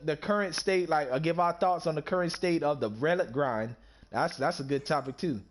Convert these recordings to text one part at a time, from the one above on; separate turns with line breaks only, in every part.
the current state, like give our thoughts on the current state of the relic grind. That's a good topic too.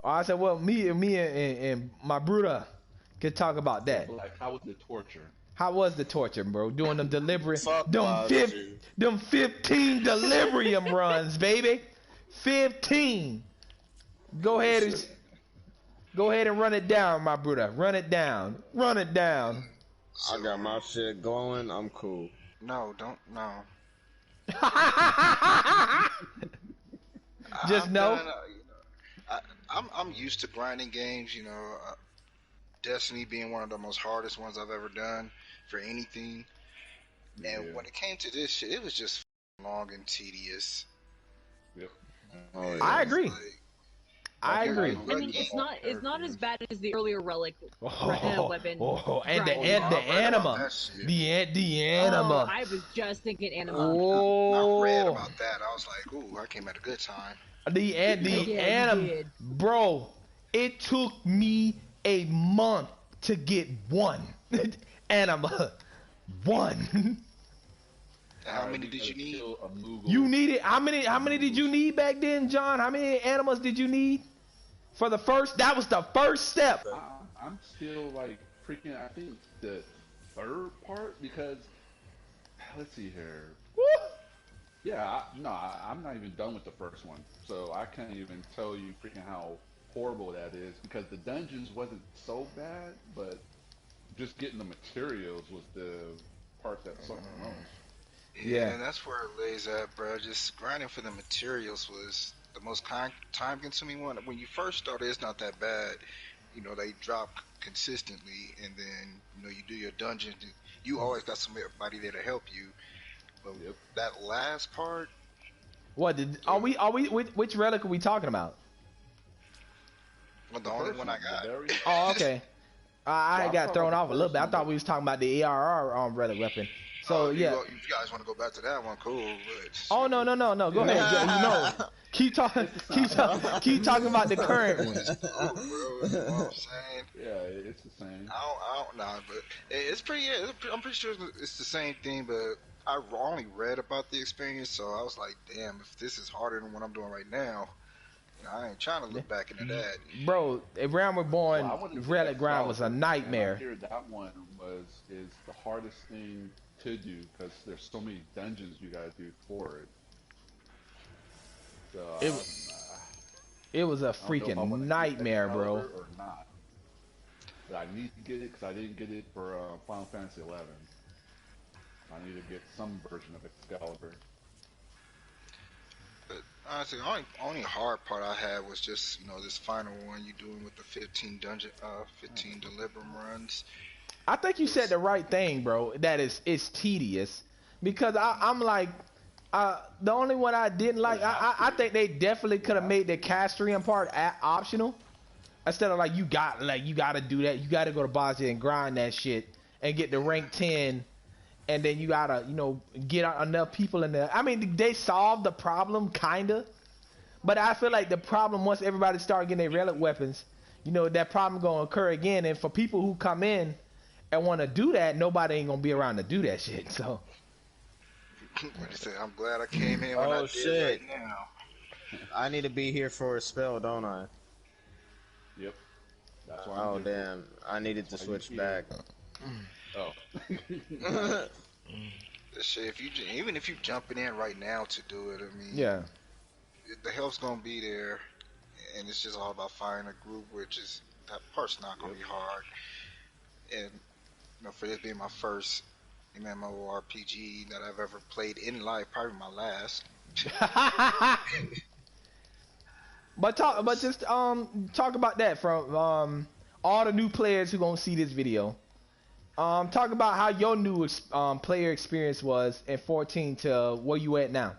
I said, well, me and my brother could talk about that.
Like, how was the torture?
How was the torture, bro? Doing them delivery,
Fuck
them 15 delirium runs, baby. 15. Go ahead and run it down, my brother. Run it down. Run it down.
I got my shit going. I'm cool.
No, don't. No.
Just know.
I'm used to grinding games. You know, Destiny being one of the most hardest ones I've ever done for anything. And when it came to this shit, it was just long and tedious.
Yep.
Oh, yeah.
I agree.
I agree. I mean, it's not as bad as the earlier relic weapon.
And the anima, the anima.
Oh, I was just thinking anima.
Oh,
I read about that. I was like, ooh, I came at a good time.
The anima, bro. It took me a month to get one anima. One.
How many did you need?
You needed how many did you need back then, John? How many animals did you need for the first? That was the first step.
I'm still like freaking. I think the third part because let's see here.
Woo!
Yeah, I'm not even done with the first one, so I can't even tell you freaking how horrible that is because the dungeons wasn't so bad, but just getting the materials was the part that sucked the most.
Yeah, and that's where it lays at, bro. Just grinding for the materials was the most time-consuming one. When you first started, it's not that bad. You know, they drop consistently, and then you know you do your dungeon. You always got somebody there to help you. But that last part.
What did we which relic are we talking about?
Well, the only one I got.
Oh, okay. I got thrown off a little bit. I thought we was talking about the ARR relic weapon. So yeah.
If you guys want to go back to that one, cool. But
oh no. Go ahead. No. Keep talking about the current one.
Bro, you know what I'm saying?
Yeah, it's the same.
I don't know, but it's pretty. Yeah, I'm pretty sure it's the same thing, but I only read about the experience, so I was like, damn, if this is harder than what I'm doing right now, I ain't trying to look back into that.
Bro, if Realm Reborn relic grind was a nightmare.
I hear that one is the hardest thing to do because there's so many dungeons you gotta do for it. So,
it was a freaking nightmare, bro.
Or not. But I need to get it because I didn't get it for Final Fantasy 11. I need to get some version of Excalibur.
But honestly, the only hard part I had was just, you know, this final one you doing with the 15 Delibram runs.
I think you said the right thing, bro. That it's tedious because I'm like, the only one I didn't like. I think they definitely could have made the Castrian part optional instead of like you got to do that. You got to go to Bosnia and grind that shit and get the rank 10. And then you gotta, you know, get enough people in there. I mean, they solved the problem, kinda. But I feel like the problem, once everybody start getting their relic weapons, you know, that problem gonna occur again. And for people who come in and want to do that, nobody ain't gonna be around to do that shit. So.
What you say? I'm glad I came in when I did right now.
I need to be here for a spell, don't I?
Yep. That's why.
Oh damn! I needed to switch back.
Oh.
Shit, even if you jumping in right now to do it, I mean,
yeah,
the help's gonna be there, and it's just all about finding a group, which is that part's not gonna be hard. And you know, for this being my first MMORPG that I've ever played in life, probably my last.
But just talk about that from all the new players who gonna see this video. Talk about how your new player experience was in 14 to where you at now.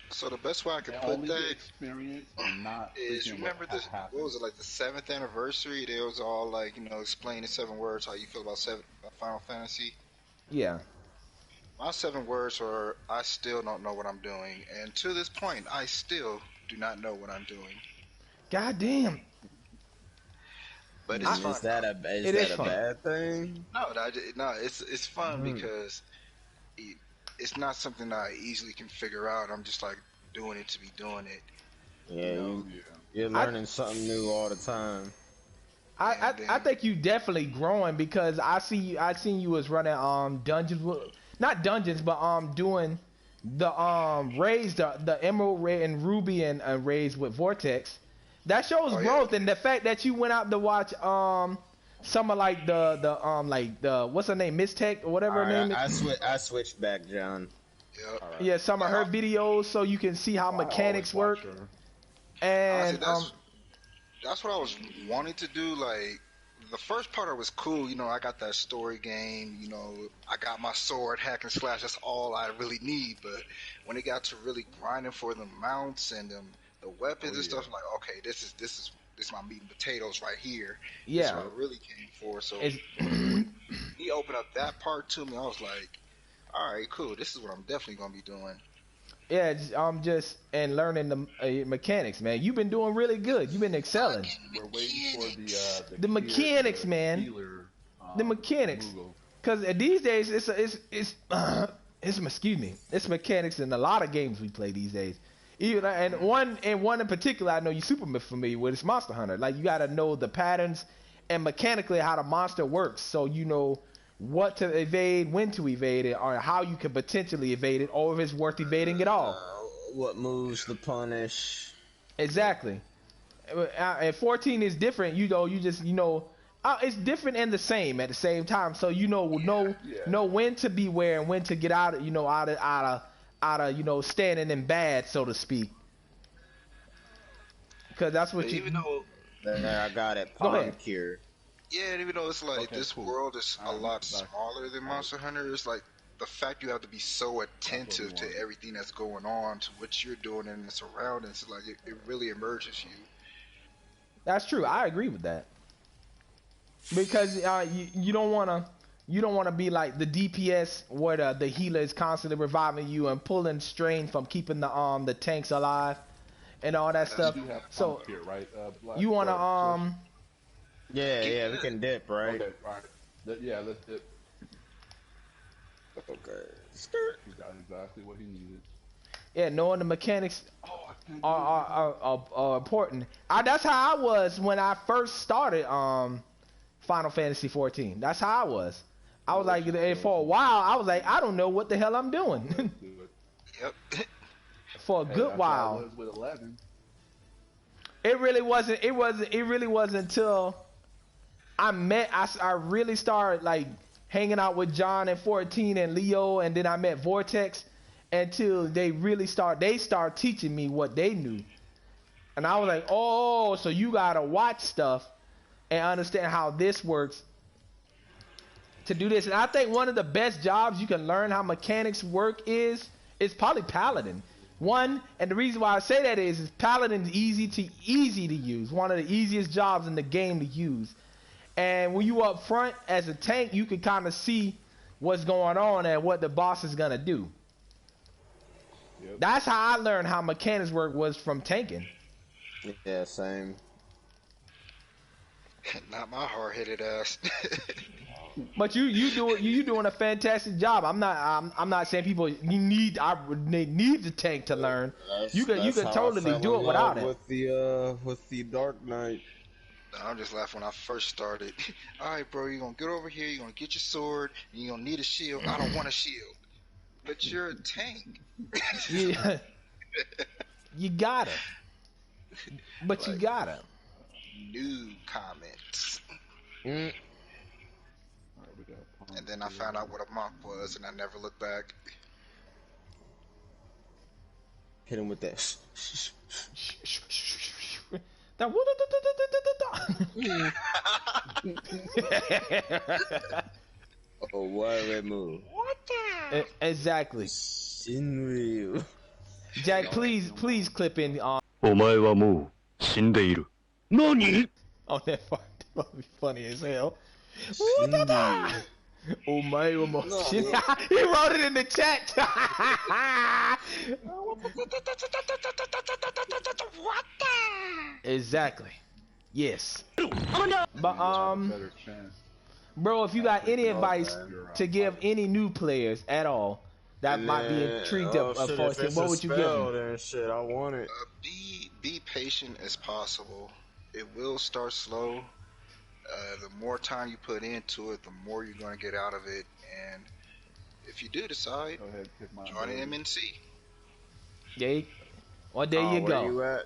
So the best way I could
And
put
only the
that
experience and not
is,
freaking
remember this? What was
happens.
it, like the 7th anniversary? They was all like, explain in 7 words how you feel about Final Fantasy.
Yeah.
My 7 words are, I still don't know what I'm doing, and to this point, I still do not know what I'm doing.
God damn.
But it's
Is
fun
that
though.
is
It is
that a
fun.
bad thing?
No, it's fun because it's not something that I easily can figure out. I'm just like doing it to be doing it, you
Yeah,
know.
Yeah.
you're
I
learning something new all the time.
I,
And
I
then
think you definitely growing because I seen you was running dungeons not dungeons but doing the raids the emerald ray and ruby and raids with vortex. That shows
oh yeah,
growth, and the fact that you went out to watch some of like the what's her name, Miss Tech or
All
whatever her
right,
name is.
I switched back, John.
yep.
All right.
Yeah, some of her videos so you can see how
Well, I always
mechanics
watch
work.
her.
Honestly,
And
that's what I was wanting to do. Like the first part, was cool. I got that story game. I got my sword, hack and slash. That's all I really need. But when it got to really grinding for the mounts and the weapons and stuff, I'm like, okay, this is my meat and potatoes right here. This is
yeah,
what I really came for. So
it's
when he opened up that part to me, I was like, all right, cool. This is what I'm definitely gonna be doing.
yeah, just and learning the mechanics, man. You've been doing really good. You've been excelling.
We're waiting for
The mechanics, man.
Healer,
The mechanics,
Moogle.
because these days it's excuse me, it's mechanics in a lot of games we play these days. Even and one in particular, I know you super familiar with. It's Monster Hunter. Like you got to know the patterns and mechanically how the monster works, so you know what to evade, when to evade it, or how you can potentially evade it, or if it's worth evading at all.
What moves to punish?
Exactly. And 14 is different. It's different and the same at the same time. So know when to beware and when to get out of standing in bad, so to speak. Because that's what
Even though,
There, I got it.
Go
Palm
ahead.
cure.
yeah, and even though it's like
Okay,
this
cool.
world is a lot
Bye.
smaller than Monster Hunter, it's like the fact you have to be so attentive to
want.
everything that's going on, to what you're doing in the surroundings, like it really immerses you.
That's true. I agree with that. Because you don't wanna be like the DPS where the healer is constantly reviving you and pulling strain from keeping the tanks alive and all that stuff.
You do have
So
here, right? Black,
you wanna
Yeah, we can dip, right?
Okay, all right. Yeah, let's dip.
Okay. Skirt.
He got exactly what he needed.
yeah, knowing the mechanics
Oh, I can't
are important. That's how I was when I first started Final Fantasy 14. That's how I was. I was like, and for a while, I was like, I don't know what the hell I'm doing.
do it.
Yep.
For a
Hey,
good
that's how I
while.
was with 11.
It really wasn't. It really wasn't until I really started like hanging out with John and 14 and Leo, and then I met Vortex. Until they start teaching me what they knew, and I was like, oh, so you gotta watch stuff and understand how this works to do this. And I think one of the best jobs you can learn how mechanics work is probably Paladin. One, and the reason why I say that is Paladin's easy to use. One of the easiest jobs in the game to use. And when you up front as a tank, you can kind of see what's going on and what the boss is gonna do.
Yep.
That's how I learned how mechanics work, was from tanking.
Yeah, same.
Not my hard-headed ass.
But you doing a fantastic job. I'm not saying people they need the tank to learn. You can
how I
totally
fell
do
in
it without
love
it.
With the Dark Knight.
I'm just laughing when I first started. All right, bro, you're gonna get over here. You're gonna get your sword, and you're gonna need a shield. I don't want a shield, but you're a tank.
Yeah, you gotta. But you gotta.
New comments.
Mm.
All right, we got Palm
And then I
Cure.
found out what a monk was, and I never looked back.
Hit him with that.
That
Oh, what red move?
exactly.
Shinryu.
Jack, please clip in
お前はもう死んでいる。何?
on that part. That would be funny as hell. Oh my, almost. He wrote it in the chat. Exactly. Yes. But bro, if you got any advice to give any new players at all that might be intrigued of 14, what would you give them?
Shit, I want it.
Be patient as possible. It will start slow. The more time you put into it, the more you're going to get out of it. And if you do decide, join an MNC.
Yeah. Well, there you go.
Where you at?